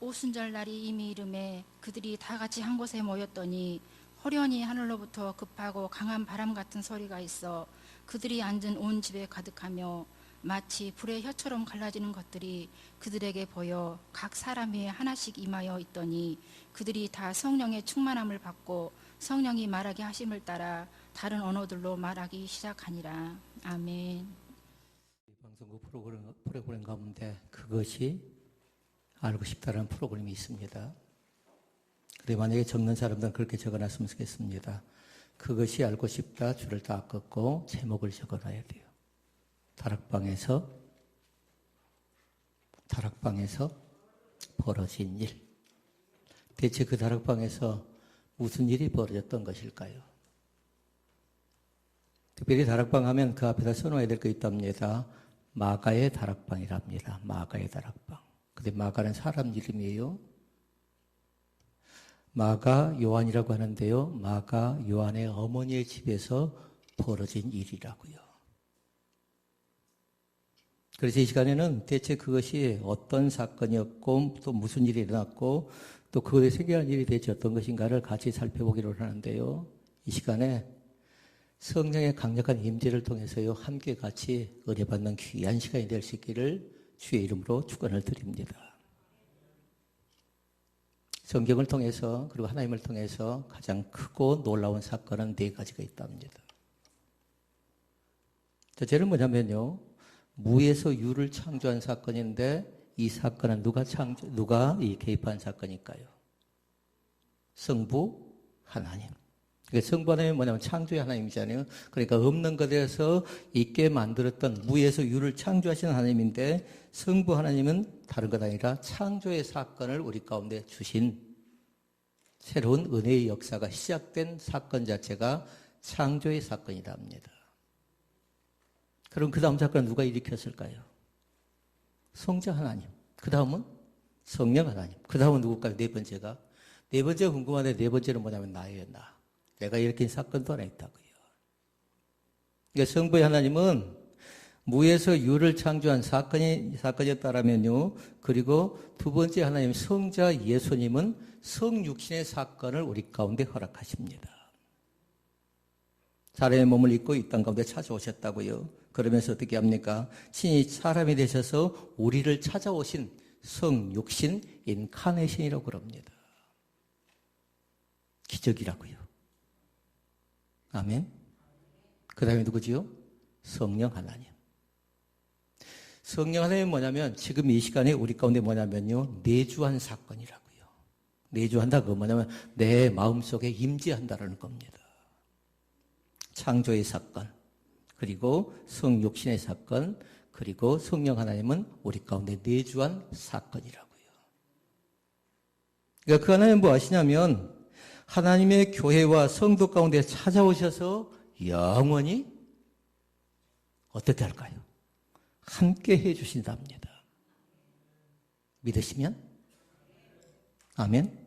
오순절날이 이미 이름에 그들이 다 같이 한 곳에 모였더니 호련히 하늘로부터 급하고 강한 바람 같은 소리가 있어 그들이 앉은 온 집에 가득하며 마치 불의 혀처럼 갈라지는 것들이 그들에게 보여 각 사람이 하나씩 임하여 있더니 그들이 다 성령의 충만함을 받고 성령이 말하게 하심을 따라 다른 언어들로 말하기 시작하니라. 아멘. 방송국 프로그램 가운데 그것이 알고 싶다는 프로그램이 있습니다. 그런데 만약에 적는 사람들은 그렇게 적어놨으면 좋겠습니다. 그것이 알고 싶다 줄을 다 긋고 제목을 적어놔야 돼요. 다락방에서 벌어진 일. 대체 그 다락방에서 무슨 일이 벌어졌던 것일까요? 특별히 다락방 하면 그 앞에다 써놓아야 될 거 있답니다. 마가의 다락방이랍니다. 마가의 다락방. 근데 마가는 사람 이름이에요. 마가 요한이라고 하는데요. 마가 요한의 어머니의 집에서 벌어진 일이라고요. 그래서 이 시간에는 대체 그것이 어떤 사건이었고 또 무슨 일이 일어났고 또 그것에 생겨난 일이 대체 어떤 것인가를 같이 살펴보기로 하는데요. 이 시간에 성령의 강력한 임재를 통해서요 함께 같이 은혜받는 귀한 시간이 될 수 있기를 주의 이름으로 축원을 드립니다. 성경을 통해서 그리고 하나님을 통해서 가장 크고 놀라운 사건은 네 가지가 있답니다. 첫째는 뭐냐면요. 무에서 유를 창조한 사건인데 이 사건은 누가 개입한 사건일까요? 성부 하나님. 그러니까 성부 하나님은 뭐냐면 창조의 하나님이잖아요. 그러니까 없는 것에서 있게 만들었던 무에서 유를 창조하시는 하나님인데 성부 하나님은 다른 것 아니라 창조의 사건을 우리 가운데 주신 새로운 은혜의 역사가 시작된 사건 자체가 창조의 사건이라 합니다. 그럼 그 다음 사건은 누가 일으켰을까요? 성자 하나님. 그 다음은 성령 하나님. 그 다음은 누굴까요? 네 번째가. 네 번째가 궁금한데 네 번째는 뭐냐면 나예요, 나. 내가 일으킨 사건도 하나 있다고요. 그러니까 성부의 하나님은 무에서 유를 창조한 사건이었다라면요. 그리고 두 번째 하나님 성자 예수님은 성육신의 사건을 우리 가운데 허락하십니다. 사람의 몸을 입고 이 땅 가운데 찾아오셨다고요. 그러면서 어떻게 합니까? 신이 사람이 되셔서 우리를 찾아오신 성육신 인카네이션이라고 그럽니다. 기적이라고요. 아멘. 그 다음에 누구지요? 성령 하나님. 성령 하나님은 뭐냐면 지금 이 시간에 우리 가운데 뭐냐면요. 내주한 사건이라고요. 내주한다고 뭐냐면 내 마음속에 임재한다라는 겁니다. 창조의 사건, 그리고 성육신의 사건, 그리고 성령 하나님은 우리 가운데 내주한 사건이라고요. 그러니까 그 하나님은 뭐 하시냐면 하나님의 교회와 성도 가운데 찾아오셔서 영원히 어떻게 할까요? 함께 해주신답니다. 믿으시면? 아멘?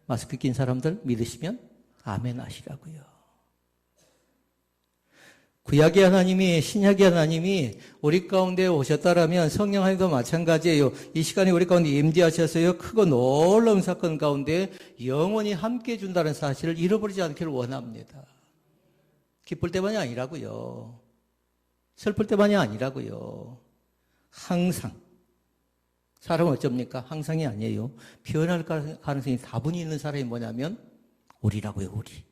마스크 낀 사람들 믿으시면? 아멘 하시라고요. 구약의 하나님이 신약의 하나님이 우리 가운데 오셨다라면 성령 하나님도 마찬가지예요. 이 시간에 우리 가운데 임재하셔서요. 크고 놀라운 사건 가운데 영원히 함께해 준다는 사실을 잃어버리지 않기를 원합니다. 기쁠 때만이 아니라고요. 슬플 때만이 아니라고요. 항상. 사람은 어쩝니까? 항상이 아니에요. 변할 가능성이 다분히 있는 사람이 뭐냐면 우리라고요. 우리.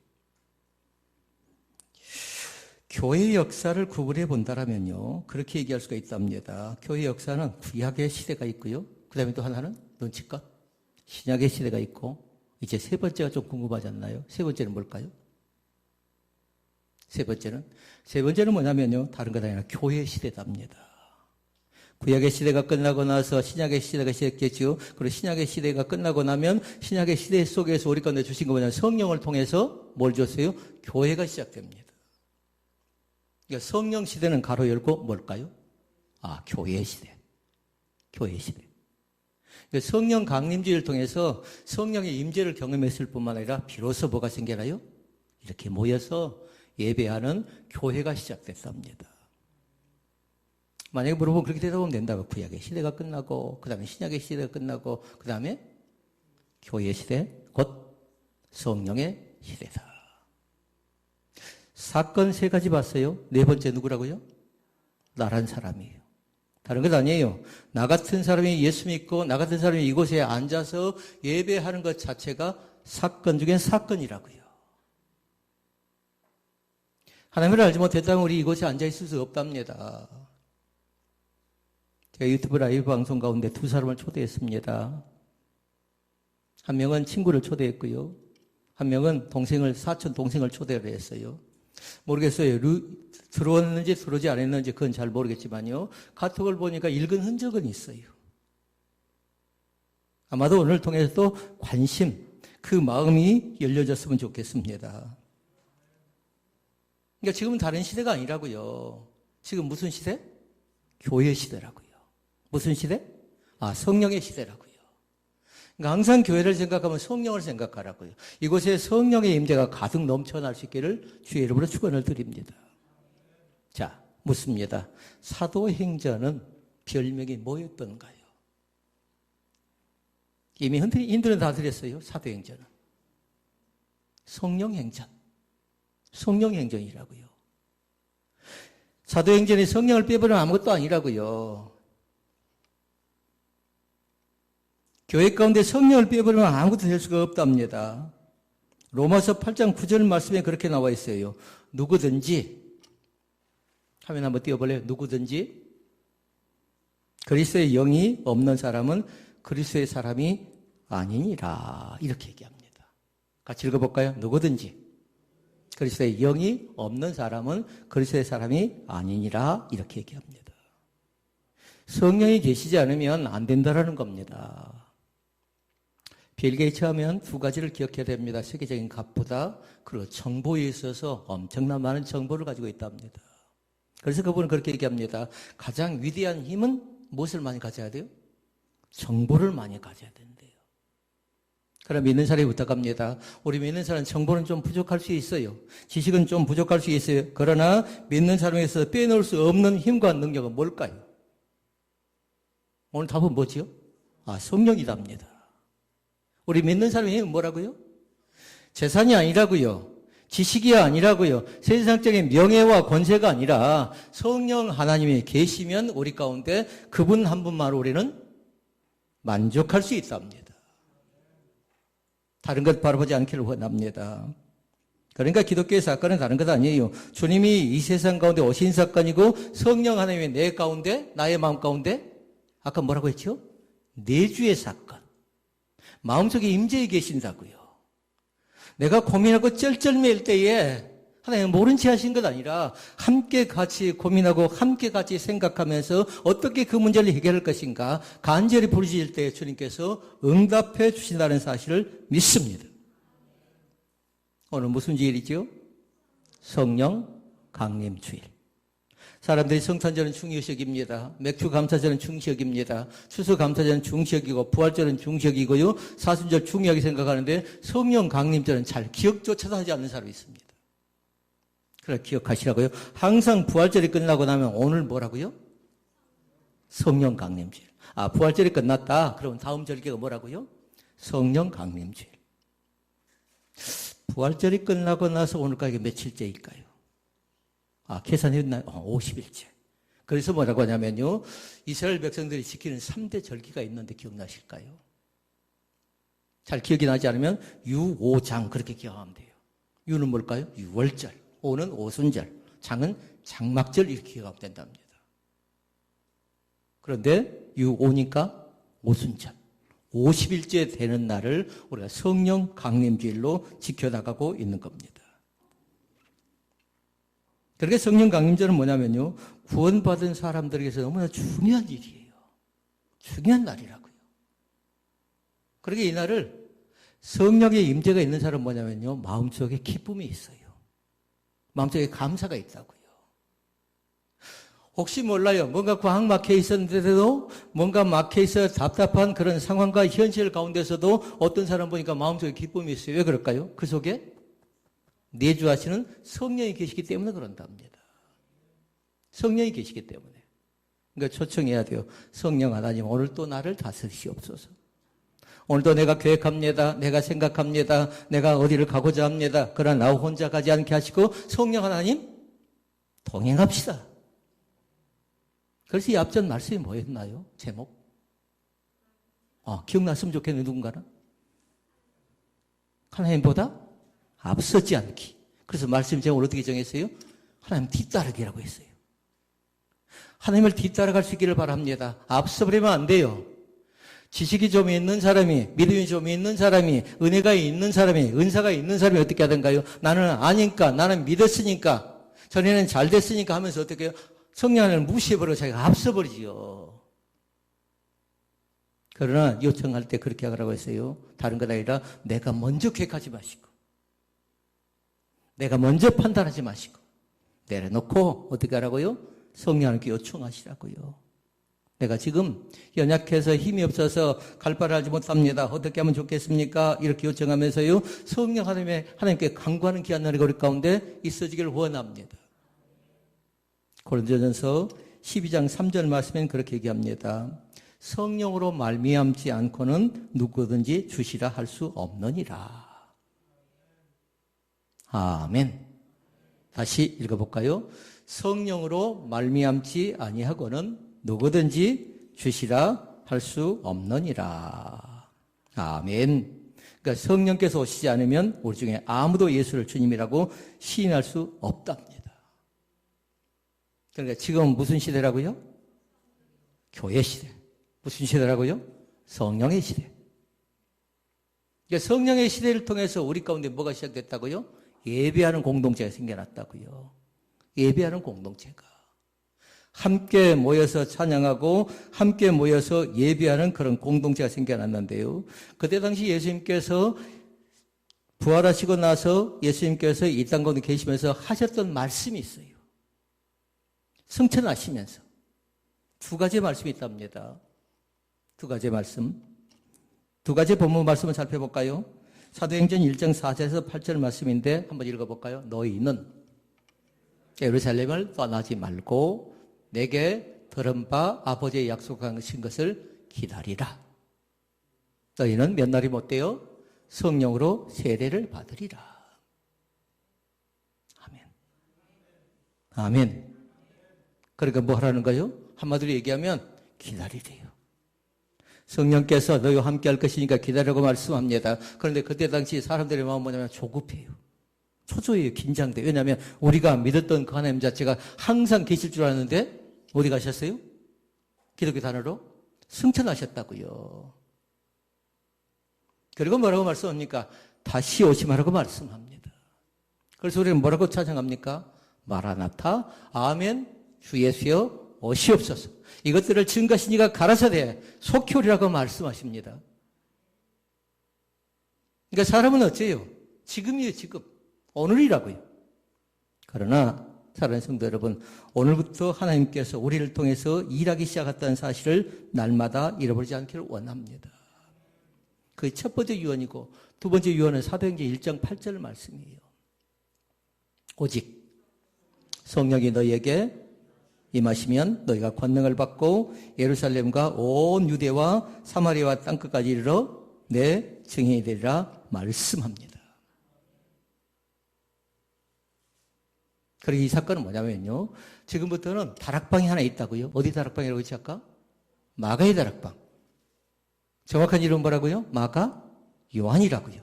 교회의 역사를 구분해 본다라면요. 그렇게 얘기할 수가 있답니다. 교회의 역사는 구약의 시대가 있고요. 그 다음에 또 하나는 눈치껏 신약의 시대가 있고 이제 세 번째가 좀 궁금하지 않나요? 세 번째는 뭘까요? 세 번째는 뭐냐면요. 다른 것 아니라 교회의 시대답니다. 구약의 시대가 끝나고 나서 신약의 시대가 시작했죠. 그리고 신약의 시대가 끝나고 나면 신약의 시대 속에서 우리 가운데 주신 거 뭐냐면 성령을 통해서 뭘 줬어요? 교회가 시작됩니다. 그러니까 성령 시대는 가로 열고 뭘까요? 교회 시대. 교회 시대. 그러니까 성령 강림주의를 통해서 성령의 임재를 경험했을 뿐만 아니라 비로소 뭐가 생겨나요? 이렇게 모여서 예배하는 교회가 시작됐답니다. 만약에 물어보면 그렇게 대답하면 된다고. 구약의 시대가 끝나고 그 다음에 신약의 시대가 끝나고 그 다음에 교회 시대, 곧 성령의 시대다. 사건 세 가지 봤어요. 네 번째 누구라고요? 나란 사람이에요. 다른 것 아니에요. 나 같은 사람이 예수 믿고 나 같은 사람이 이곳에 앉아서 예배하는 것 자체가 사건 중엔 사건이라고요. 하나님을 알지 못했다면 우리 이곳에 앉아있을 수 없답니다. 제가 유튜브 라이브 방송 가운데 두 사람을 초대했습니다. 한 명은 친구를 초대했고요. 한 명은 사촌 동생을 초대를 했어요. 모르겠어요. 들어왔는지 들어오지 않았는지 그건 잘 모르겠지만요. 카톡을 보니까 읽은 흔적은 있어요. 아마도 오늘 통해서 또 관심, 그 마음이 열려졌으면 좋겠습니다. 그러니까 지금은 다른 시대가 아니라고요. 지금 무슨 시대? 교회 시대라고요. 무슨 시대? 성령의 시대라고요. 그러니까 항상 교회를 생각하면 성령을 생각하라고요. 이곳에 성령의 임재가 가득 넘쳐날 수 있기를 주의 이름으로 축원을 드립니다. 자, 묻습니다. 사도행전은 별명이 뭐였던가요? 이미 힌트는 다 드렸어요. 사도행전은 성령행전, 성령행전이라고요. 사도행전이 성령을 빼버리면 아무것도 아니라고요. 교회 가운데 성령을 빼버리면 아무것도 될 수가 없답니다. 로마서 8장 9절 말씀에 그렇게 나와 있어요. 누구든지, 화면 한번 띄워볼래요? 누구든지 그리스도의 영이 없는 사람은 그리스도의 사람이 아니니라. 이렇게 얘기합니다. 같이 읽어볼까요? 누구든지 그리스도의 영이 없는 사람은 그리스도의 사람이 아니니라. 이렇게 얘기합니다. 성령이 계시지 않으면 안 된다라는 겁니다. 빌 게이츠 하면 두 가지를 기억해야 됩니다. 세계적인 갑부다. 그리고 정보에 있어서 엄청난 많은 정보를 가지고 있답니다. 그래서 그분은 그렇게 얘기합니다. 가장 위대한 힘은 무엇을 많이 가져야 돼요? 정보를 많이 가져야 된대요. 그럼 믿는 사람이 부탁합니다. 우리 믿는 사람은 정보는 좀 부족할 수 있어요. 지식은 좀 부족할 수 있어요. 그러나 믿는 사람에서 빼놓을 수 없는 힘과 능력은 뭘까요? 오늘 답은 뭐지요? 성령이답니다. 우리 믿는 사람의 힘은 뭐라고요? 재산이 아니라고요. 지식이 아니라고요. 세상적인 명예와 권세가 아니라 성령 하나님이 계시면 우리 가운데 그분 한 분만으로 우리는 만족할 수 있답니다. 다른 것 바라보지 않기를 원합니다. 그러니까 기독교의 사건은 다른 것 아니에요. 주님이 이 세상 가운데 오신 사건이고 성령 하나님이 내 가운데, 나의 마음 가운데 아까 뭐라고 했죠? 내주의 사건. 마음속에 임재해 계신다고요. 내가 고민하고 쩔쩔매일 때에 하나님 모른 채 하신 것 아니라 함께 같이 고민하고 함께 같이 생각하면서 어떻게 그 문제를 해결할 것인가 간절히 부르실 때 주님께서 응답해 주신다는 사실을 믿습니다. 오늘 무슨 주일이죠? 성령 강림 주일. 사람들이 성탄절은 중요시여깁니다. 맥주 감사절은 중시여깁니다. 추수 감사절은 중시여기고 부활절은 중시여기고요. 사순절 중요하게 생각하는데 성령 강림절은 잘 기억조차도 하지 않는 사람이 있습니다. 그래 기억하시라고요. 항상 부활절이 끝나고 나면 오늘 뭐라고요? 성령 강림주일. 부활절이 끝났다. 그러면 다음 절기가 뭐라고요? 성령 강림주일. 부활절이 끝나고 나서 오늘까지 며칠째일까요? 계산했나요? 50일째. 그래서 뭐라고 하냐면요. 이스라엘 백성들이 지키는 3대 절기가 있는데 기억나실까요? 잘 기억이 나지 않으면 유오장 그렇게 기억하면 돼요. 유는 뭘까요? 유월절. 오는 오순절. 장은 장막절 이렇게 기억하면 된답니다. 그런데 유오니까 오순절. 50일째 되는 날을 우리가 성령 강림주일로 지켜나가고 있는 겁니다. 그렇게 성령 강림절은 뭐냐면요. 구원받은 사람들에게서 너무나 중요한 일이에요. 중요한 날이라고요. 그렇게 이 날을 성령의 임재가 있는 사람은 뭐냐면요. 마음속에 기쁨이 있어요. 마음속에 감사가 있다고요. 혹시 몰라요. 뭔가 꽉 막혀 있었는데도 뭔가 막혀 있어 답답한 그런 상황과 현실 가운데서도 어떤 사람 보니까 마음속에 기쁨이 있어요. 왜 그럴까요? 그 속에 내주하시는 성령이 계시기 때문에 그런답니다. 성령이 계시기 때문에. 그러니까 초청해야 돼요. 성령 하나님, 오늘 또 나를 다스리시옵소서. 오늘도 내가 계획합니다. 내가 생각합니다. 내가 어디를 가고자 합니다. 그러나 나 혼자 가지 않게 하시고 성령 하나님 동행합시다. 그래서 이 앞전 말씀이 뭐였나요? 제목? 기억났으면 좋겠네, 누군가는. 하나님보다 앞서지 않기. 그래서 말씀 제목을 어떻게 정했어요? 하나님 뒤따르기라고 했어요. 하나님을 뒤따라갈 수 있기를 바랍니다. 앞서버리면 안 돼요. 지식이 좀 있는 사람이, 믿음이 좀 있는 사람이, 은혜가 있는 사람이, 은사가 있는 사람이 어떻게 하던가요? 나는 아니까, 나는 믿었으니까, 전에는 잘 됐으니까 하면서 어떻게 해요? 성령을 무시해버리고 자기가 앞서버리지요. 그러나 요청할 때 그렇게 하라고 했어요. 다른 것 아니라 내가 먼저 계획하지 마시고, 내가 먼저 판단하지 마시고, 내려놓고 어떻게 하라고요? 성령님께 요청하시라고요. 내가 지금 연약해서 힘이 없어서 갈 바를 알지 못합니다. 어떻게 하면 좋겠습니까? 이렇게 요청하면서요. 성령 하나님께 간구하는 귀한 날이 우리 가운데 있어지기를 원합니다. 고린도전서 12장 3절 말씀엔 그렇게 얘기합니다. 성령으로 말미암지 않고는 누구든지 주시라 할 수 없느니라. 아멘. 다시 읽어볼까요? 성령으로 말미암지 아니하고는 누구든지 주시라 할 수 없느니라. 아멘. 그러니까 성령께서 오시지 않으면 우리 중에 아무도 예수를 주님이라고 시인할 수 없답니다. 그러니까 지금 무슨 시대라고요? 교회 시대. 무슨 시대라고요? 성령의 시대. 그러니까 성령의 시대를 통해서 우리 가운데 뭐가 시작됐다고요? 예배하는 공동체가 생겨났다고요. 예배하는 공동체가. 함께 모여서 찬양하고 함께 모여서 예배하는 그런 공동체가 생겨났는데요. 그때 당시 예수님께서 부활하시고 나서 예수님께서 이 땅 가운데 계시면서 하셨던 말씀이 있어요. 승천하시면서 두 가지 말씀이 있답니다. 두 가지 말씀. 두 가지 본문 말씀을 살펴볼까요? 사도행전 1장 4절에서 8절 말씀인데 한번 읽어볼까요? 너희는 예루살렘을 떠나지 말고 내게 들은 바 아버지의 약속하신 것을 기다리라. 너희는 몇 날이 못 돼요? 성령으로 세례를 받으리라. 아멘. 아멘. 그러니까 뭐 하라는 거예요? 한마디로 얘기하면 기다리래요. 성령께서 너희와 함께 할 것이니까 기다리라고 말씀합니다. 그런데 그때 당시 사람들의 마음은 뭐냐면 조급해요. 초조해요. 긴장돼요. 왜냐하면 우리가 믿었던 그 하나님 자체가 항상 계실 줄 알았는데 어디 가셨어요? 기독교 단어로 승천하셨다고요. 그리고 뭐라고 말씀합니까? 다시 오심하라고 말씀합니다. 그래서 우리는 뭐라고 찬양합니까? 마라나타, 아멘, 주 예수여 오시옵소서. 이것들을 증거하신 이가 가라사대 속히 오리라고 말씀하십니다. 그러니까 사람은 어째요? 지금이에요, 지금. 오늘이라고요. 그러나 사랑하는 성도 여러분, 오늘부터 하나님께서 우리를 통해서 일하기 시작했다는 사실을 날마다 잃어버리지 않기를 원합니다. 그 첫 번째 유언이고 두 번째 유언은 사도행전 1장 8절 말씀이에요. 오직 성령이 너희에게 임하시면 너희가 권능을 받고 예루살렘과 온 유대와 사마리아와 땅끝까지 이르러 내 증인이 되리라 말씀합니다. 그리고 이 사건은 뭐냐면요. 지금부터는 다락방이 하나 있다고요. 어디 다락방이라고 했지 아까? 마가의 다락방. 정확한 이름은 뭐라고요? 마가 요한이라고요.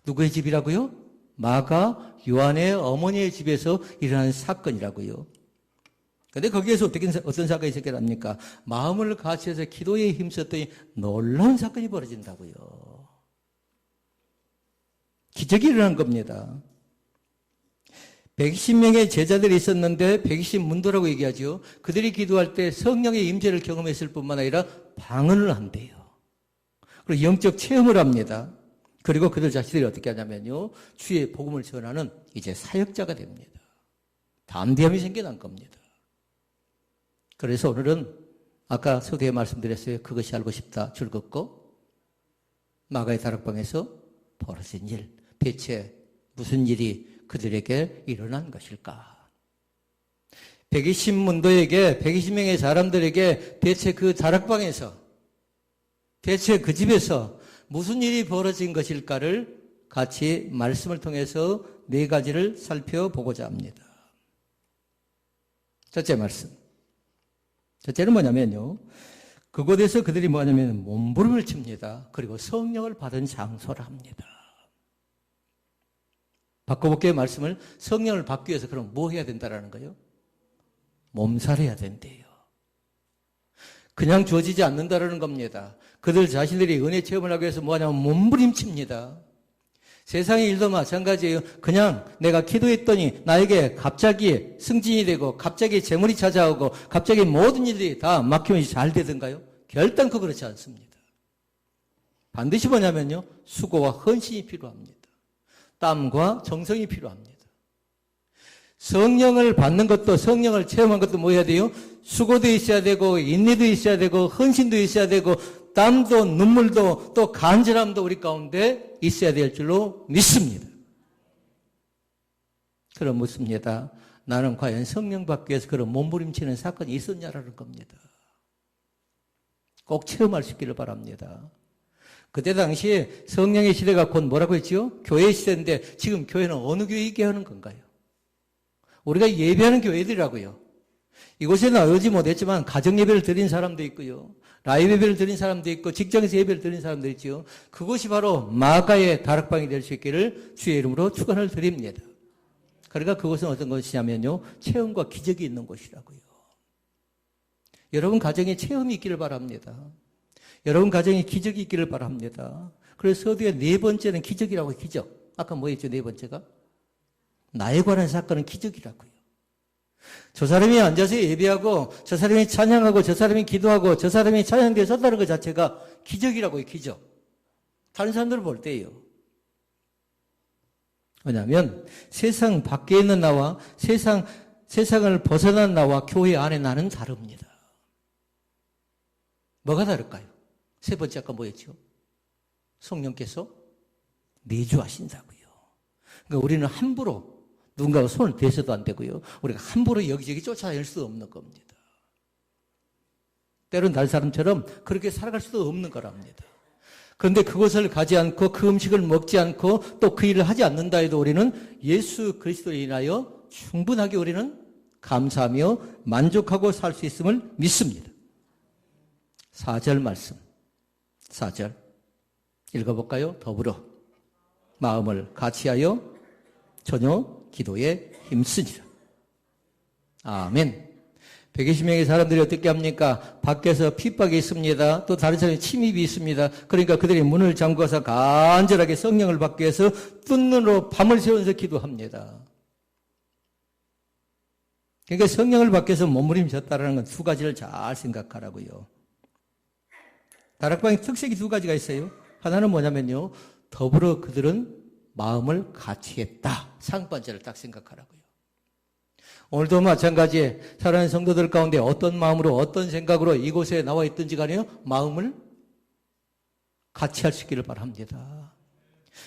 누구의 집이라고요? 마가 요한의 어머니의 집에서 일어난 사건이라고요. 그런데 거기에서 어떤 사건이 생겨납니까? 마음을 같이해서 기도에 힘썼더니 놀라운 사건이 벌어진다고요. 기적이 일어난 겁니다. 120명의 제자들이 있었는데 120문도라고 얘기하죠. 그들이 기도할 때 성령의 임재를 경험했을 뿐만 아니라 방언을 한대요. 그리고 영적 체험을 합니다. 그리고 그들 자신들이 어떻게 하냐면요. 주의 복음을 전하는 이제 사역자가 됩니다. 담대함이 생겨난 겁니다. 그래서 오늘은 아까 서두에 말씀드렸어요. 그것이 알고 싶다. 줄 긋고 마가의 다락방에서 벌어진 일. 대체 무슨 일이 그들에게 일어난 것일까? 120문도에게 120명의 사람들에게 대체 그 다락방에서 대체 그 집에서 무슨 일이 벌어진 것일까를 같이 말씀을 통해서 네 가지를 살펴보고자 합니다. 첫째 말씀. 첫째는 뭐냐면요. 그곳에서 그들이 뭐냐면 몸부림을 칩니다. 그리고 성령을 받은 장소라 합니다. 바꿔볼게요. 말씀을. 성령을 받기 위해서 그럼 뭐 해야 된다라는 거예요? 몸살해야 된대요. 그냥 주어지지 않는다라는 겁니다. 그들 자신들이 은혜 체험을 하기 위해서 뭐냐면 몸부림칩니다. 세상의 일도 마찬가지예요. 그냥 내가 기도했더니 나에게 갑자기 승진이 되고 갑자기 재물이 찾아오고 갑자기 모든 일들이 다 막히면서 잘 되던가요? 결단코 그렇지 않습니다. 반드시 뭐냐면요. 수고와 헌신이 필요합니다. 땀과 정성이 필요합니다. 성령을 받는 것도 성령을 체험한 것도 뭐 해야 돼요? 수고도 있어야 되고 인내도 있어야 되고 헌신도 있어야 되고 땀도 눈물도 또 간절함도 우리 가운데 있어야 될 줄로 믿습니다. 그럼 묻습니다. 나는 과연 성령 받기 위해서 그런 몸부림치는 사건이 있었냐라는 겁니다. 꼭 체험할 수 있기를 바랍니다. 그때 당시에 성령의 시대가 곧 뭐라고 했지요? 교회 시대인데 지금 교회는 어느 교회 얘기하는 건가요? 우리가 예배하는 교회들이라고요. 이곳에는 오지 못했지만 가정 예배를 드린 사람도 있고요. 라이브 예배를 드린 사람도 있고 직장에서 예배를 드린 사람도 있죠. 그것이 바로 마가의 다락방이 될 수 있기를 주의 이름으로 축원을 드립니다. 그러니까 그것은 어떤 것이냐면요. 체험과 기적이 있는 곳이라고요. 여러분 가정에 체험이 있기를 바랍니다. 여러분 가정에 기적이 있기를 바랍니다. 그래서 서두에 네 번째는 기적이라고 해요. 기적. 아까 뭐였죠? 네 번째가? 나에 관한 사건은 기적이라고요. 저 사람이 앉아서 예배하고 저 사람이 찬양하고 저 사람이 기도하고 저 사람이 찬양대에 섰다는 것 자체가 기적이라고 해요. 기적. 다른 사람들을 볼 때예요. 왜냐하면 세상 밖에 있는 나와 세상을 벗어난 나와 교회 안에 나는 다릅니다. 뭐가 다를까요? 세 번째 아까 뭐였죠? 성령께서 내주하신다고요. 그러니까 우리는 함부로 누군가가 손을 대서도 안 되고요. 우리가 함부로 여기저기 쫓아낼 수 없는 겁니다. 때로는 다른 사람처럼 그렇게 살아갈 수도 없는 거랍니다. 그런데 그것을 가지 않고 그 음식을 먹지 않고 또 그 일을 하지 않는다 해도 우리는 예수 그리스도로 인하여 충분하게 우리는 감사하며 만족하고 살 수 있음을 믿습니다. 4절 말씀. 4절. 읽어볼까요? 더불어 마음을 같이하여 전혀 기도에 힘쓰니라. 아멘. 120명의 사람들이 어떻게 합니까? 밖에서 핍박이 있습니다. 또 다른 사람이 침입이 있습니다. 그러니까 그들이 문을 잠궈서 간절하게 성령을 받기 위해서 뜬 눈으로 밤을 새우면서 기도합니다. 그러니까 성령을 받기 위해서 몸부림쳤다는 건 두 가지를 잘 생각하라고요. 다락방의 특색이 두 가지가 있어요. 하나는 뭐냐면요. 더불어 그들은 마음을 같이 했다. 상반절을 딱 생각하라고요. 오늘도 마찬가지에 사랑하는 성도들 가운데 어떤 마음으로 어떤 생각으로 이곳에 나와 있든지 간에요. 마음을 같이 할 수 있기를 바랍니다.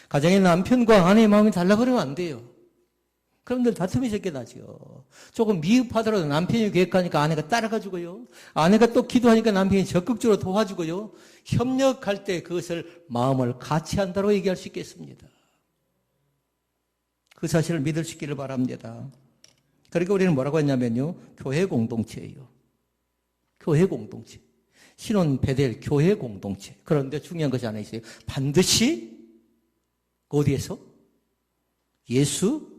가정의 남편과 아내의 마음이 달라 그러면 안 돼요. 그런데 다툼이 생겨 나죠. 조금 미흡하더라도 남편이 계획하니까 아내가 따라가지고요. 아내가 또 기도하니까 남편이 적극적으로 도와주고요. 협력할 때 그것을 마음을 같이 한다고 얘기할 수 있겠습니다. 그 사실을 믿을 수 있기를 바랍니다. 그러니까 우리는 뭐라고 했냐면요. 교회 공동체예요. 교회 공동체. 신혼 베델 교회 공동체. 그런데 중요한 것이 하나 있어요. 반드시 어디에서? 예수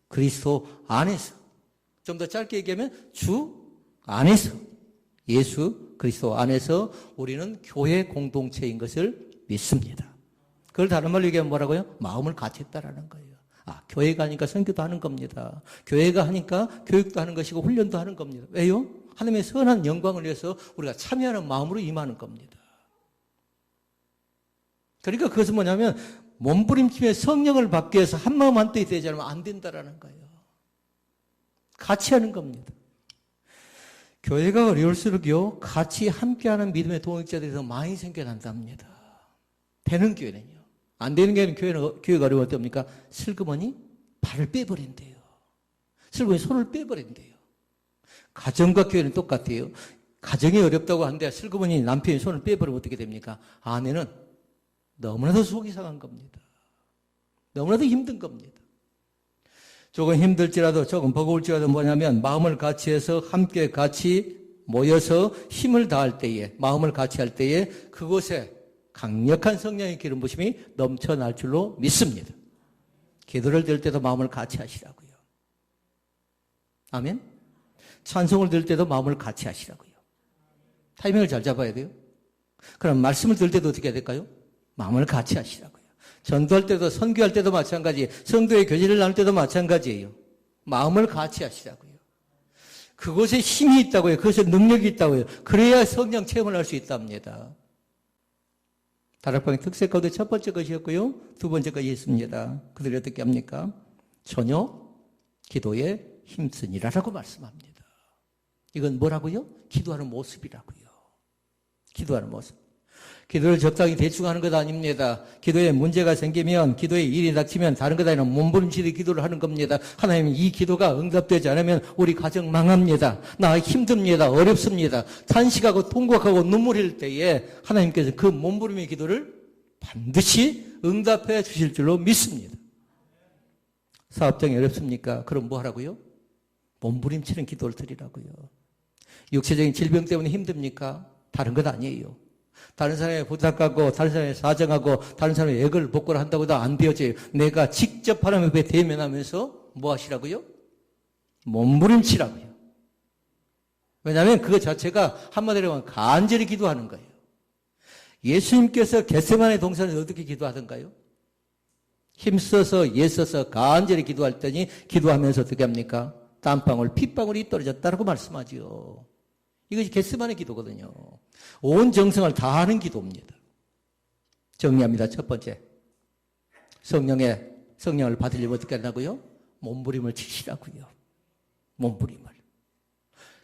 그리스도 안에서. 좀 더 짧게 얘기하면 주 안에서. 예수 그리스도 안에서 우리는 교회 공동체인 것을 믿습니다. 그걸 다른 말로 얘기하면 뭐라고요? 마음을 같이 했다라는 거예요. 교회가 하니까 선교도 하는 겁니다. 교회가 하니까 교육도 하는 것이고 훈련도 하는 겁니다. 왜요? 하나님의 선한 영광을 위해서 우리가 참여하는 마음으로 임하는 겁니다. 그러니까 그것은 뭐냐면 몸부림치며 성령을 받기 위해서 한 마음 한 뜻이 되지 않으면 안 된다라는 거예요. 같이 하는 겁니다. 교회가 어려울수록요, 같이 함께하는 믿음의 동역자들이 더 많이 생겨난답니다. 되는 교회는요. 안 되는 교회가 어려워 어떻습니까? 슬그머니 발을 빼버린대요. 슬그머니 손을 빼버린대요. 가정과 교회는 똑같아요. 가정이 어렵다고 하는데 슬그머니 남편이 손을 빼버리면 어떻게 됩니까? 아내는 너무나도 속이 상한 겁니다. 너무나도 힘든 겁니다. 조금 힘들지라도 조금 버거울지라도 뭐냐면 마음을 같이 해서 함께 같이 모여서 힘을 다할 때에 마음을 같이 할 때에 그곳에 강력한 성령의 기름 부심이 넘쳐날 줄로 믿습니다. 기도를 드릴 때도 마음을 같이 하시라고요. 아멘. 찬송을 드릴 때도 마음을 같이 하시라고요. 타이밍을 잘 잡아야 돼요. 그럼 말씀을 들을 때도 어떻게 해야 될까요? 마음을 같이 하시라고요. 전도할 때도 선교할 때도 마찬가지, 성도의 교제를 나눌 때도 마찬가지예요. 마음을 같이 하시라고요. 그곳에 힘이 있다고요. 그것에 능력이 있다고요. 그래야 성령 체험을 할 수 있답니다. 다락방의 특색 가운데 첫 번째 것이었고요. 두 번째 것이 있습니다. 그들이 어떻게 합니까? 전혀 기도에 힘쓰니라라고 말씀합니다. 이건 뭐라고요? 기도하는 모습이라고요. 기도하는 모습. 기도를 적당히 대충 하는 것 아닙니다. 기도에 문제가 생기면, 기도에 일이 닥치면 다른 것 아니라 몸부림치듯 기도를 하는 겁니다. 하나님, 이 기도가 응답되지 않으면 우리 가정 망합니다. 나 힘듭니다. 어렵습니다. 탄식하고 통곡하고 눈물 흘릴 때에 하나님께서 그 몸부림의 기도를 반드시 응답해 주실 줄로 믿습니다. 사업장이 어렵습니까? 그럼 뭐 하라고요? 몸부림치는 기도를 드리라고요. 육체적인 질병 때문에 힘듭니까? 다른 것 아니에요. 다른 사람의 부탁하고 다른 사람의 사정하고 다른 사람의 액을 복구를 한다고 해도 안 되어져요. 내가 직접 하나님 앞에 대면하면서 뭐 하시라고요? 몸부림치라고요. 왜냐하면 그것 자체가 한마디로 하면 간절히 기도하는 거예요. 예수님께서 겟세마네 동산에서 어떻게 기도하던가요? 힘써서 애써서 간절히 기도할 때니 기도하면서 어떻게 합니까? 땀방울 핏방울이 떨어졌다라고 말씀하죠. 이것이 겟세마네 기도거든요. 온 정성을 다하는 기도입니다. 정리합니다. 첫 번째, 성령을 받으려면 어떻게 한다고요? 몸부림을 치시라고요. 몸부림을.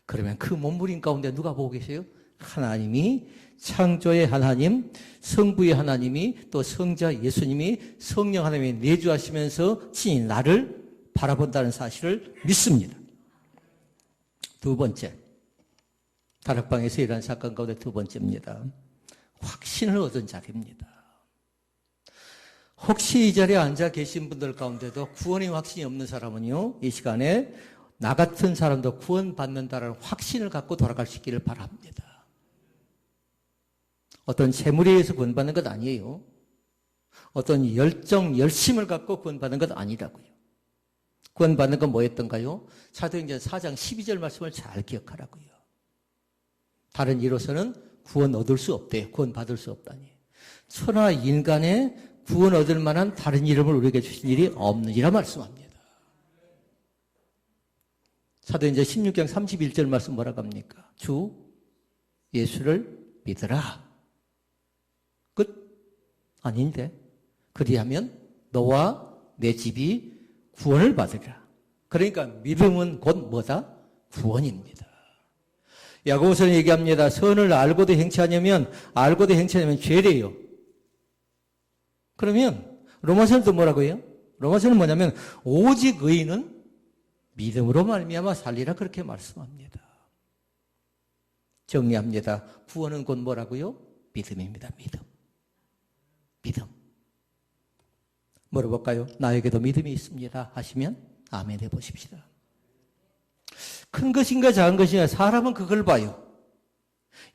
그러면 그 몸부림 가운데 누가 보고 계세요? 하나님이, 창조의 하나님, 성부의 하나님이, 또 성자 예수님이, 성령 하나님이 내주하시면서 친히 나를 바라본다는 사실을 믿습니다. 두 번째, 다락방에서 일어난 사건 가운데 두 번째입니다. 확신을 얻은 자리입니다. 혹시 이 자리에 앉아 계신 분들 가운데도 구원의 확신이 없는 사람은요, 이 시간에 나 같은 사람도 구원받는다는 확신을 갖고 돌아갈 수 있기를 바랍니다. 어떤 재물에 의해서 구원받는 것 아니에요. 어떤 열정, 열심을 갖고 구원받는 것 아니라고요. 구원받는 건 뭐였던가요? 사도행전 4장 12절 말씀을 잘 기억하라고요. 다른 이로서는 구원 얻을 수 없대요. 구원 받을 수 없다니. 천하 인간의 구원 얻을 만한 다른 이름을 우리에게 주신 일이 없느니라 말씀합니다. 사도행전 16장 31절 말씀 뭐라고 합니까? 주 예수를 믿으라. 끝? 아닌데. 그리하면 너와 내 집이 구원을 받으리라. 그러니까 믿음은 곧 뭐다? 구원입니다. 야고보서는 얘기합니다. 선을 알고도 행치 않으면 죄래요. 그러면 로마서는 또 뭐라고 해요? 로마서는 뭐냐면 오직 의인은 믿음으로 말미암아 살리라 그렇게 말씀합니다. 정리합니다. 구원은 곧 뭐라고요? 믿음입니다. 믿음. 물어볼까요? 나에게도 믿음이 있습니다 하시면 아멘 해보십시다. 큰 것인가 작은 것인가 사람은 그걸 봐요.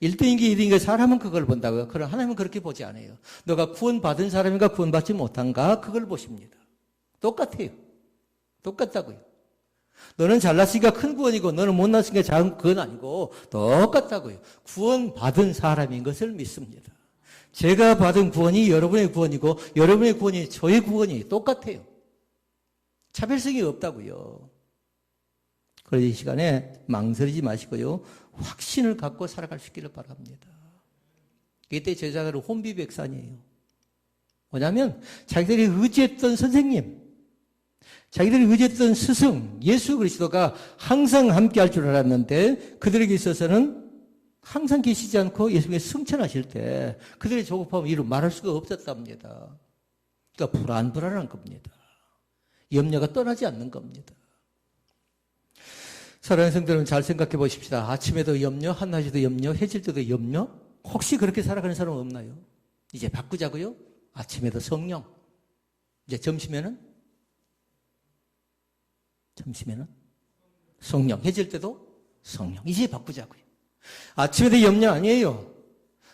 1등인가 2등인가 사람은 그걸 본다고요. 그럼 하나님은 그렇게 보지 않아요. 너가 구원받은 사람인가 구원받지 못한가 그걸 보십니다. 똑같아요. 똑같다고요. 너는 잘났으니까 큰 구원이고 너는 못났으니까 작은 그건 아니고 똑같다고요. 구원받은 사람인 것을 믿습니다. 제가 받은 구원이 여러분의 구원이고 여러분의 구원이 저의 구원이 똑같아요. 차별성이 없다고요. 그래서 이 시간에 망설이지 마시고요. 확신을 갖고 살아갈 수 있기를 바랍니다. 이때 제자들은 혼비백산이에요. 뭐냐면 자기들이 의지했던 선생님, 자기들이 의지했던 스승, 예수 그리스도가 항상 함께 할 줄 알았는데 그들에게 있어서는 항상 계시지 않고 예수님께서 승천하실 때 그들의 조급함을 이루 말할 수가 없었답니다. 그러니까 불안한 겁니다. 염려가 떠나지 않는 겁니다. 사랑하는 성도는 잘 생각해 보십시다. 아침에도 염려, 한낮에도 염려, 해질 때도 염려? 혹시 그렇게 살아가는 사람 없나요? 이제 바꾸자고요. 아침에도 성령. 이제 점심에는 성령. 해질 때도 성령. 이제 바꾸자고요. 아침에도 염려 아니에요.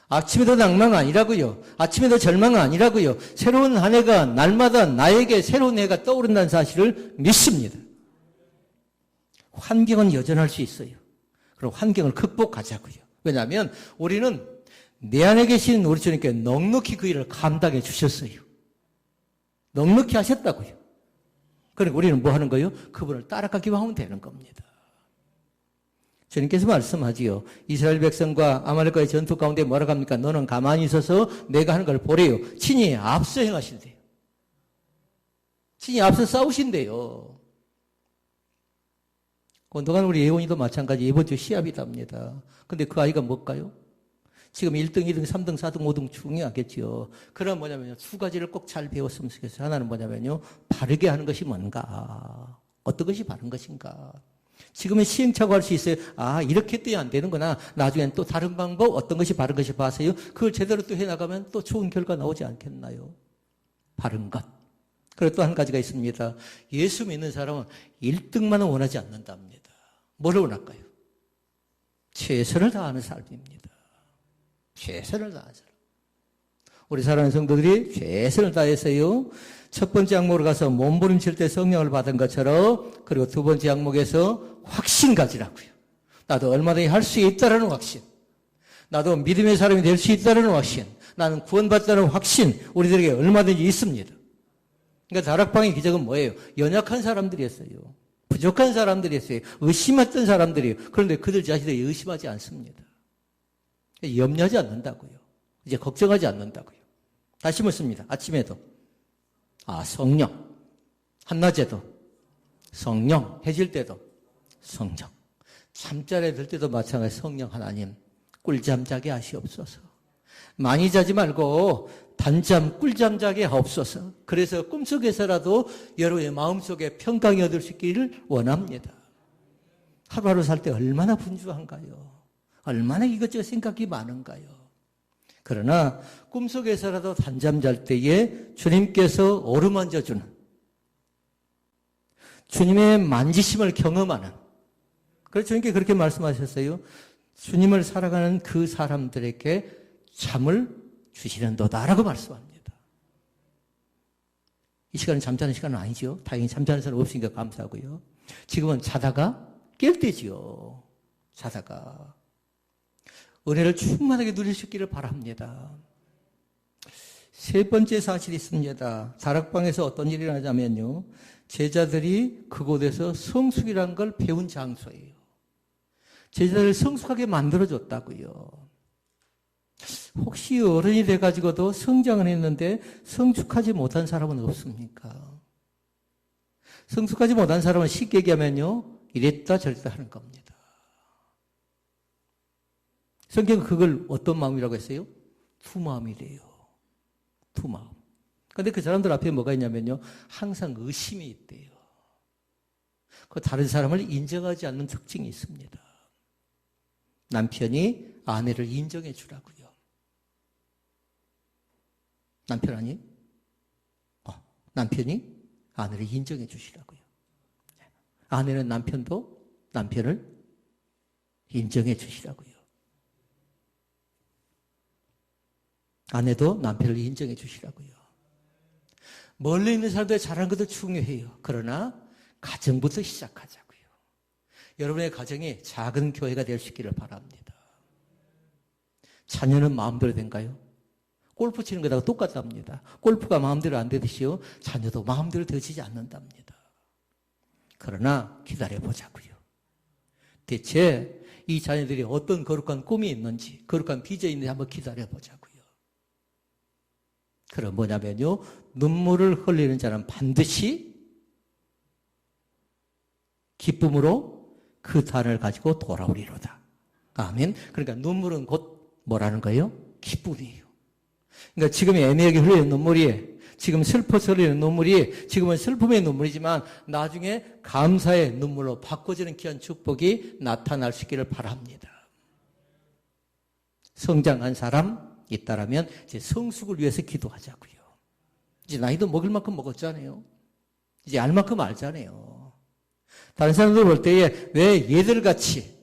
아침에도 낭만 아니라고요. 아침에도 절망 아니라고요. 새로운 한 해가 날마다 나에게 새로운 해가 떠오른다는 사실을 믿습니다. 환경은 여전할 수 있어요. 그럼 환경을 극복하자고요. 왜냐하면 우리는 내 안에 계신 우리 주님께 넉넉히 그 일을 감당해 주셨어요. 넉넉히 하셨다고요. 그러니까 우리는 뭐 하는 거예요? 그분을 따라가기만 하면 되는 겁니다. 주님께서 말씀하지요. 이스라엘 백성과 아말렉과의 전투 가운데 뭐라고 합니까? 너는 가만히 있어서 내가 하는 걸 보래요. 친히 앞서 행하신대요. 친히 앞서 싸우신대요. 그동안 우리 예원이도 마찬가지 이번 주 시합이답니다. 근데 그 아이가 뭘까요? 지금 1등, 2등, 3등, 4등, 5등 중요하겠죠. 그럼 뭐냐면요. 두 가지를 꼭 잘 배웠으면 좋겠어요. 하나는 뭐냐면요. 바르게 하는 것이 뭔가. 어떤 것이 바른 것인가. 지금은 시행착오 할 수 있어요. 아, 이렇게 했더니 안 되는구나. 나중엔 또 다른 방법, 어떤 것이 바른 것이 봐서요. 그걸 제대로 또 해나가면 또 좋은 결과 나오지 않겠나요? 바른 것. 그리고 또 한 가지가 있습니다. 예수 믿는 사람은 1등만은 원하지 않는답니다. 뭘 원할까요? 최선을 다하는 삶입니다. 최선을 다하는 삶. 우리 사랑하는 성도들이 최선을 다해서요. 첫 번째 항목으로 가서 몸부림칠 때 성령을 받은 것처럼 그리고 두 번째 항목에서 확신 가지라고요. 나도 얼마든지 할 수 있다라는 확신. 나도 믿음의 사람이 될 수 있다라는 확신. 나는 구원받다는 확신. 우리들에게 얼마든지 있습니다. 그러니까 다락방의 기적은 뭐예요? 연약한 사람들이었어요. 부족한 사람들이었어요. 의심했던 사람들이에요. 그런데 그들 자신들이 의심하지 않습니다. 염려하지 않는다고요. 이제 걱정하지 않는다고요. 다시 묻습니다. 아침에도 성령. 한낮에도 성령. 해질 때도 성령. 잠자리에 들 때도 마찬가지. 성령 하나님 꿀잠 자게 하시옵소서. 많이 자지 말고 단잠 꿀잠 자게 하옵소서. 그래서 꿈속에서라도 여러분의 마음속에 평강이 얻을 수 있기를 원합니다. 하루하루 살 때 얼마나 분주한가요? 얼마나 이것저것 생각이 많은가요? 그러나 꿈속에서라도 단잠 잘 때에 주님께서 어루만져 주는 주님의 만지심을 경험하는, 그래서 주님께 그렇게 말씀하셨어요. 주님을 살아가는 그 사람들에게 잠을 주시는도다라고 말씀합니다. 이 시간은 잠자는 시간은 아니죠. 다행히 잠자는 사람 없으니까 감사하고요. 지금은 자다가 깰 때지요. 자다가 은혜를 충만하게 누릴 수 있기를 바랍니다. 세 번째 사실이 있습니다. 다락방에서 어떤 일이 일어나냐면요. 제자들이 그곳에서 성숙이라는 걸 배운 장소예요. 제자들을 성숙하게 만들어줬다고요. 혹시 어른이 돼가지고도 성장을 했는데 성숙하지 못한 사람은 없습니까? 성숙하지 못한 사람은 쉽게 얘기하면요. 이랬다 저랬다 하는 겁니다. 성경은 그걸 어떤 마음이라고 했어요? 투마음이래요. 투마음. 그런데 그 사람들 앞에 뭐가 있냐면요. 항상 의심이 있대요. 그 다른 사람을 인정하지 않는 특징이 있습니다. 남편이 아내를 인정해 주라고요. 남편 아니? 남편이 아내를 인정해 주시라고요. 아내는 남편을 인정해 주시라고요. 아내도 남편을 인정해 주시라고요. 멀리 있는 사람들이 잘하는 것도 중요해요. 그러나 가정부터 시작하자고요. 여러분의 가정이 작은 교회가 될 수 있기를 바랍니다. 자녀는 마음대로 된가요? 골프 치는 거랑 똑같답니다. 골프가 마음대로 안 되듯이요. 자녀도 마음대로 되지지 않는답니다. 그러나 기다려보자고요. 대체 이 자녀들이 어떤 거룩한 꿈이 있는지, 거룩한 비전이 있는지 한번 기다려보자고요. 그럼 뭐냐면요. 눈물을 흘리는 자는 반드시 기쁨으로 그 단을 가지고 돌아오리로다. 아멘. 그러니까 눈물은 곧 뭐라는 거예요? 기쁨이에요. 그러니까 지금 애매하게 흘리는 눈물이 지금 슬퍼서 흘리는 눈물이 지금은 슬픔의 눈물이지만 나중에 감사의 눈물로 바꿔지는 귀한 축복이 나타날 수 있기를 바랍니다. 성장한 사람 있다라면 이제 성숙을 위해서 기도하자고요. 이제 나이도 먹을 만큼 먹었잖아요. 이제 알 만큼 알잖아요. 다른 사람들 볼 때에 왜 얘들같이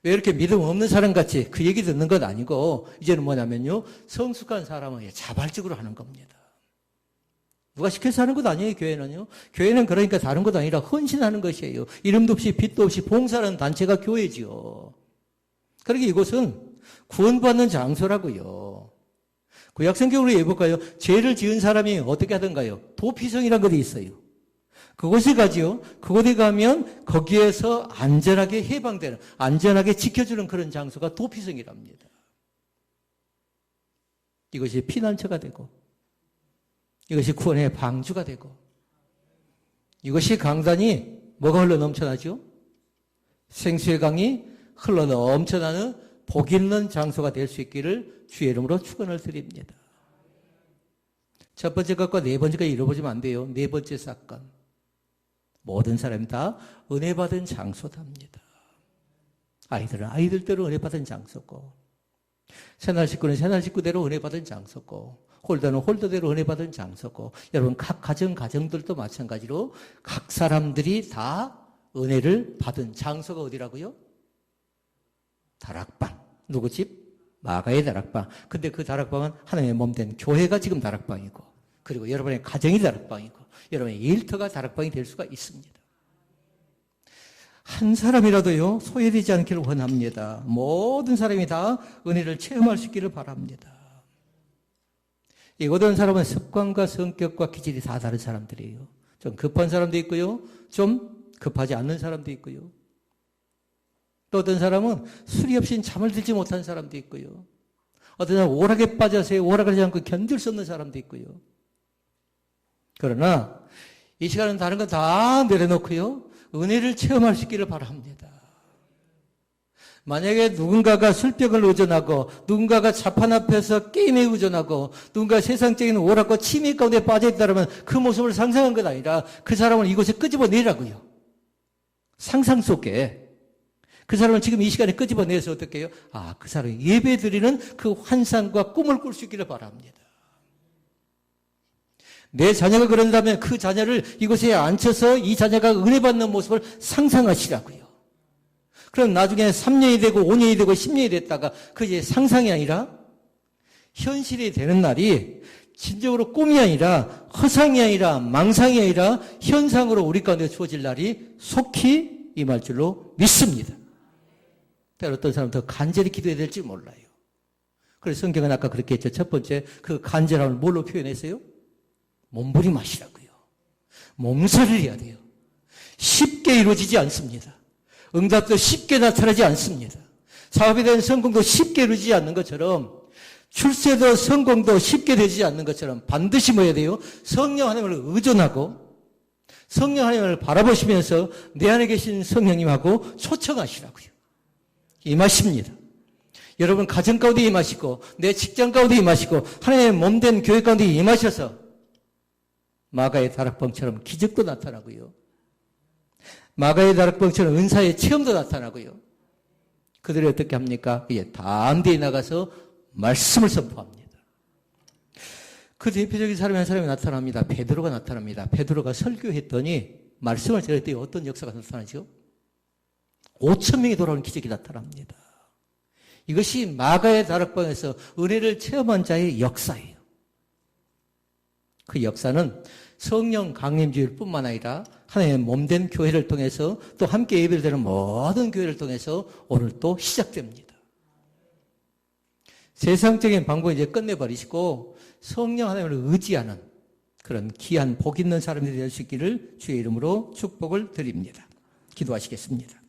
왜 이렇게 믿음 없는 사람같이 그 얘기 듣는 건 아니고 이제는 뭐냐면요. 성숙한 사람은 자발적으로 하는 겁니다. 누가 시켜서 하는 것 아니에요. 교회는요. 교회는 그러니까 다른 것 아니라 헌신하는 것이에요. 이름도 없이 빛도 없이 봉사하는 단체가 교회지요. 그러니까 이곳은 구원받는 장소라고요. 구약성경으로 해볼까요? 죄를 지은 사람이 어떻게 하던가요? 도피성이라는 것이 있어요. 그곳에 가지요. 그곳에 가면 거기에서 안전하게 해방되는, 안전하게 지켜주는 그런 장소가 도피성이랍니다. 이것이 피난처가 되고, 이것이 구원의 방주가 되고, 이것이 강단이 뭐가 흘러 넘쳐나죠? 생수의 강이 흘러 넘쳐나는 복 있는 장소가 될 수 있기를 주의 이름으로 축원을 드립니다. 첫 번째 것과 네 번째가 잃어버리면 안 돼요. 네 번째 사건. 모든 사람이 다 은혜 받은 장소답니다. 아이들은 아이들대로 은혜 받은 장소고, 새날 식구는 새날 식구대로 은혜 받은 장소고, 홀더는 홀더대로 은혜 받은 장소고, 여러분 각 가정들도 마찬가지로 각 사람들이 다 은혜를 받은 장소가 어디라고요? 다락방. 누구 집? 마가의 다락방. 근데 그 다락방은 하나님의 몸된 교회가 지금 다락방이고, 그리고 여러분의 가정이 다락방이고, 여러분의 일터가 다락방이 될 수가 있습니다. 한 사람이라도요, 소외되지 않기를 원합니다. 모든 사람이 다 은혜를 체험할 수 있기를 바랍니다. 이 모든 사람은 습관과 성격과 기질이 다 다른 사람들이에요. 좀 급한 사람도 있고요, 좀 급하지 않는 사람도 있고요. 또 어떤 사람은 술이 없이는 잠을 들지 못하는 사람도 있고요. 어떤 사람은 오락에 빠져서 오락을 하지 않고 견딜 수 없는 사람도 있고요. 그러나 이 시간은 다른 거 다 내려놓고요. 은혜를 체험할 수 있기를 바랍니다. 만약에 누군가가 술병을 의존하고 누군가가 자판 앞에서 게임에 의존하고 누군가 세상적인 오락과 취미 가운데 빠져있다면 그 모습을 상상한 것 아니라 그 사람을 이곳에 끄집어내라고요. 상상 속에. 그 사람을 지금 이 시간에 끄집어내서 어떻게 해요? 그 사람이 예배 드리는 그 환상과 꿈을 꿀 수 있기를 바랍니다. 내 자녀가 그런다면 그 자녀를 이곳에 앉혀서 이 자녀가 은혜 받는 모습을 상상하시라고요. 그럼 나중에 3년이 되고 5년이 되고 10년이 됐다가 그 이제 상상이 아니라 현실이 되는 날이 진정으로 꿈이 아니라 허상이 아니라 망상이 아니라 현상으로 우리 가운데 주어질 날이 속히 임할 줄로 믿습니다. 때로 어떤 사람은 더 간절히 기도해야 될지 몰라요. 그래서 성경은 아까 그렇게 했죠. 첫 번째 그 간절함을 뭘로 표현했어요? 몸부림하시라고요. 몸살을 해야 돼요. 쉽게 이루어지지 않습니다. 응답도 쉽게 나타나지 않습니다. 사업에 대한 성공도 쉽게 이루어지지 않는 것처럼 출세도 성공도 쉽게 되지 않는 것처럼 반드시 뭐 해야 돼요? 성령 하나님을 의존하고 성령 하나님을 바라보시면서 내 안에 계신 성령님하고 초청하시라고요. 임하십니다. 여러분 가정 가운데 임하시고 내 직장 가운데 임하시고 하나님의 몸된 교회 가운데 임하셔서 마가의 다락방처럼 기적도 나타나고요. 마가의 다락방처럼 은사의 체험도 나타나고요. 그들이 어떻게 합니까? 이제 담대히 나가서 말씀을 선포합니다. 그 대표적인 사람이 한 사람이 나타납니다. 베드로가 나타납니다. 베드로가 설교했더니 말씀을 전했더니 어떤 역사가 나타나죠? 5,000명이 돌아오는 기적이 나타납니다. 이것이 마가의 다락방에서 은혜를 체험한 자의 역사예요. 그 역사는 성령 강림주일 뿐만 아니라 하나님의 몸된 교회를 통해서 또 함께 예배를 드리는 모든 교회를 통해서 오늘 또 시작됩니다. 세상적인 방법을 이제 끝내버리시고 성령 하나님을 의지하는 그런 귀한 복 있는 사람들이 될 수 있기를 주의 이름으로 축복을 드립니다. 기도하시겠습니다.